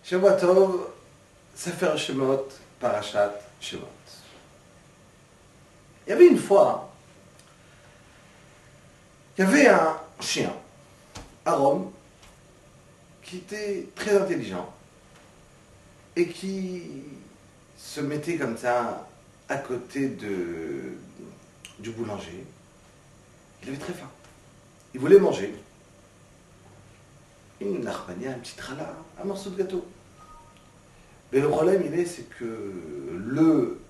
Shabbat Tov, Sefer Shemot, Parashat Shemot. Il y avait une fois, il y avait un chien à Rome qui était très intelligent et qui se mettait comme ça à côté du boulanger. Il avait très faim. Il voulait manger. Une narpania, un petit trala, un morceau de gâteau. Mais le problème, c'est que le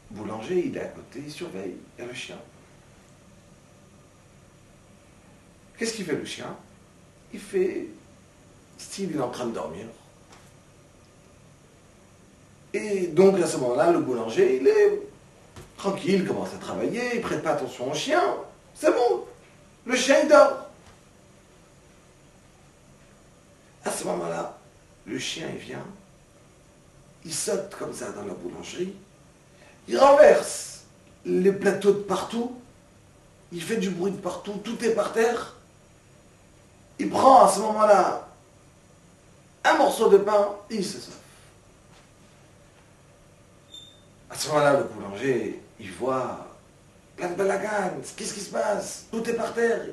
boulanger, il est à côté, il surveille, il y a le chien. Qu'est-ce qu'il fait le chien? Il fait style, il est en train de dormir. Et donc à ce moment-là, le boulanger, il est tranquille, il commence à travailler, il ne prête pas attention au chien. C'est bon, le chien il dort. À ce moment-là, le chien il vient, il saute comme ça dans la boulangerie, il renverse les plateaux de partout, il fait du bruit de partout, tout est par terre. Il prend à ce moment-là un morceau de pain et il se sauve. À ce moment-là, le boulanger, il voit plein de balagan, qu'est-ce qui se passe? Tout est par terre,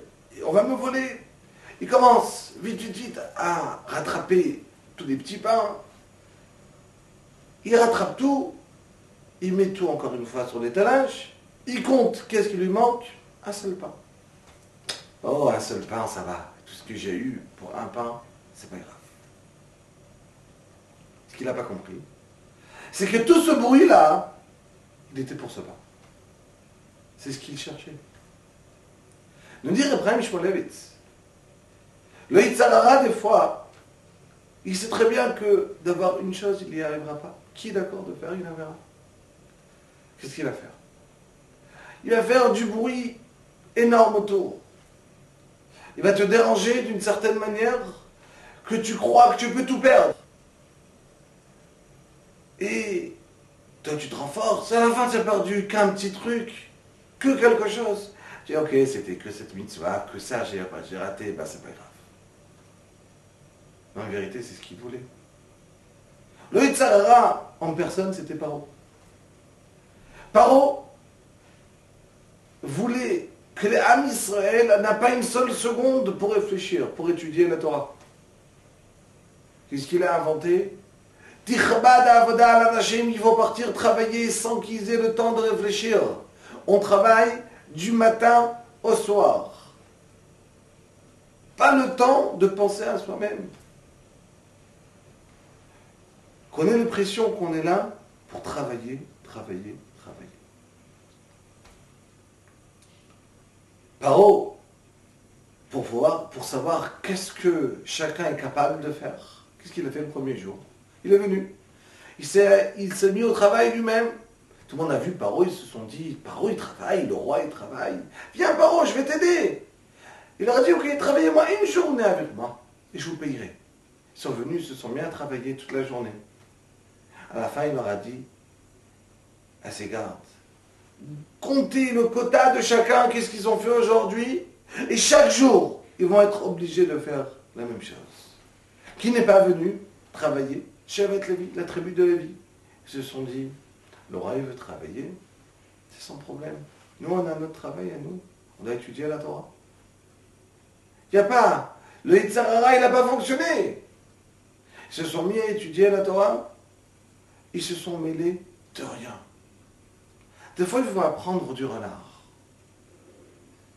on va me voler. Il commence vite à rattraper tous les petits pains. Il rattrape tout, il met tout encore une fois sur l'étalage, il compte qu'est-ce qui lui manque? Un seul pain. Oh, un seul pain, ça va. Tout ce que j'ai eu pour un pain, c'est pas grave. Ce qu'il n'a pas compris, c'est que tout ce bruit-là, il était pour ce pain. C'est ce qu'il cherchait. Nous dit Ephraim Shmulevitz, le Yitzhara, des fois, il sait très bien que d'avoir une chose, il n'y arrivera pas. Qui est d'accord de faire, il en verra. Qu'est-ce qu'il va faire? Il va faire du bruit énorme autour. Il va te déranger d'une certaine manière que tu crois que tu peux tout perdre. Et toi, tu te renforces. À la fin, tu n'as perdu qu'un petit truc, que quelque chose. Tu dis, ok, c'était que cette mitzvah, que ça, j'ai raté, ben c'est pas grave. Mais en vérité, c'est ce qu'il voulait. Le Yitzhara, en personne, c'était Paro. Paro voulait que les Am Israël n'a pas une seule seconde pour réfléchir, pour étudier la Torah. Qu'est-ce qu'il a inventé? Tichbad avoda al anashim, ils vont partir travailler sans qu'ils aient le temps de réfléchir. On travaille du matin au soir. Pas le temps de penser à soi-même. Qu'on ait l'impression qu'on est là pour travailler. Paro, pour savoir qu'est-ce que chacun est capable de faire. Qu'est-ce qu'il a fait le premier jour? Il est venu. Il s'est mis au travail lui-même. Tout le monde a vu Paro, ils se sont dit, Paro il travaille, le roi il travaille. Viens Paro, je vais t'aider. Il leur a dit, ok, travaillez-moi une journée avec moi et je vous payerai. Ils sont venus, ils se sont mis à travailler toute la journée. À la fin, il leur a dit, à ses gardes, comptez le quota de chacun, qu'est-ce qu'ils ont fait aujourd'hui, et chaque jour, ils vont être obligés de faire la même chose. Qui n'est pas venu travailler? Shevet Lévi, la tribu de Lévi. Ils se sont dit, le roi il veut travailler, c'est son problème. Nous, on a notre travail à nous. On doit étudier la Torah. Il n'y a pas. Le Yitzhara, il n'a pas fonctionné. Ils se sont mis à étudier la Torah. Ils se sont mêlés de rien. Des fois, il faut apprendre du renard.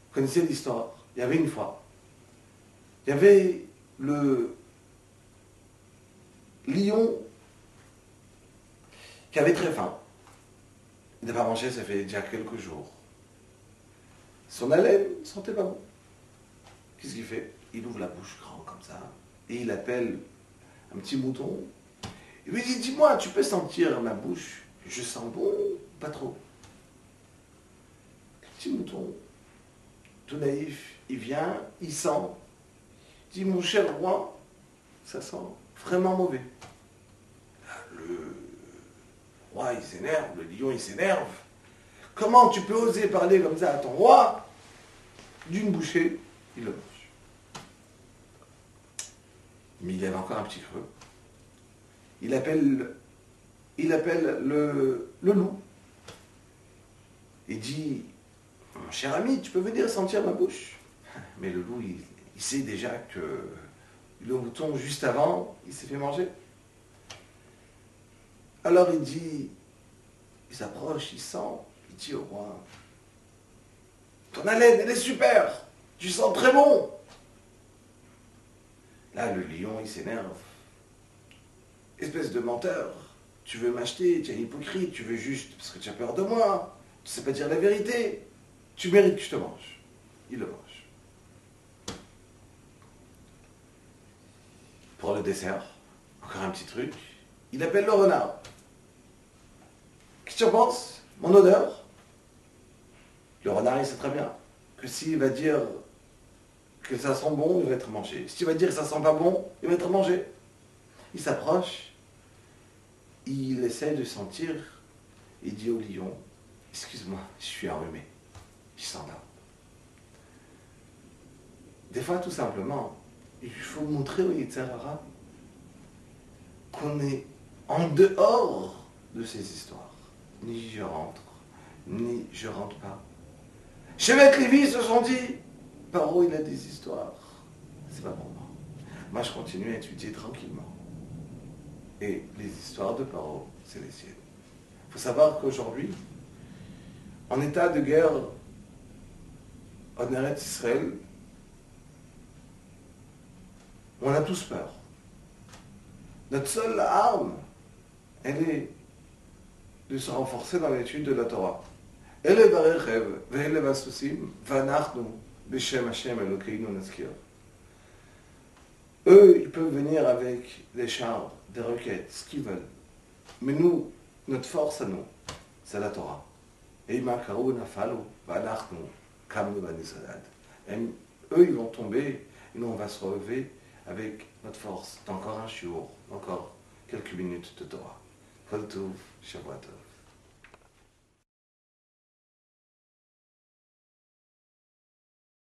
Vous connaissez l'histoire? Il y avait une fois. Il y avait le lion qui avait très faim. Il n'a pas mangé, ça fait déjà quelques jours. Son haleine ne sentait pas bon. Qu'est-ce qu'il fait? Il ouvre la bouche grand comme ça et il appelle un petit mouton. Il lui dit, dis-moi, tu peux sentir ma bouche? Je sens bon, pas trop. Le petit mouton, tout naïf, il vient, il sent. Il dit, mon cher roi, ça sent vraiment mauvais. Le roi, il s'énerve, le lion, il s'énerve. Comment tu peux oser parler comme ça à ton roi? D'une bouchée, il le mange. Mais il y avait encore un petit creux. il appelle le loup. Il dit, mon cher ami, tu peux venir sentir ma bouche. Mais le loup, il sait déjà que le mouton, juste avant, il s'est fait manger. Alors il s'approche, il sent, il dit au roi, ton haleine, elle est super, tu sens très bon. Là, le lion, il s'énerve. Espèce de menteur, tu veux m'acheter, tu es hypocrite, tu veux juste parce que tu as peur de moi, tu ne sais pas dire la vérité, tu mérites que je te mange. Il le mange. Pour le dessert, encore un petit truc, il appelle le renard. Qu'est-ce que tu en penses? Mon odeur? Le renard, il sait très bien que s'il va dire que ça sent bon, il va être mangé. S'il va dire que ça sent pas bon, il va être mangé. Il s'approche, il essaie de sentir, il dit au lion, excuse-moi, je suis enrhumé, je s'en va. Des fois, tout simplement, il faut montrer au Yetzer Hara qu'on est en dehors de ces histoires. Ni je rentre, ni je rentre pas. Shevet Lévi se sont dit, Paro, il a des histoires. C'est pas pour moi. Moi, je continue à étudier tranquillement. Et les histoires de Paro, c'est les siennes. Il faut savoir qu'aujourd'hui, en état de guerre en Eretz Israël, on a tous peur. Notre seule arme, elle est de se renforcer dans l'étude de la Torah. Ele barechev, ve'ele basusim, v'anachnu, b'shem Hashem Elokeinu nazkir. Eux, ils peuvent venir avec des chars, des roquettes, ce qu'ils veulent. Mais nous, notre force à nous, c'est la Torah. Eima karu nafalu, v'anachnu, kamnu banisadad. Eux, ils vont tomber, et nous, on va se relever avec notre force d'encore un shiur, encore quelques minutes de Torah. Kol tov, Shabbat tov.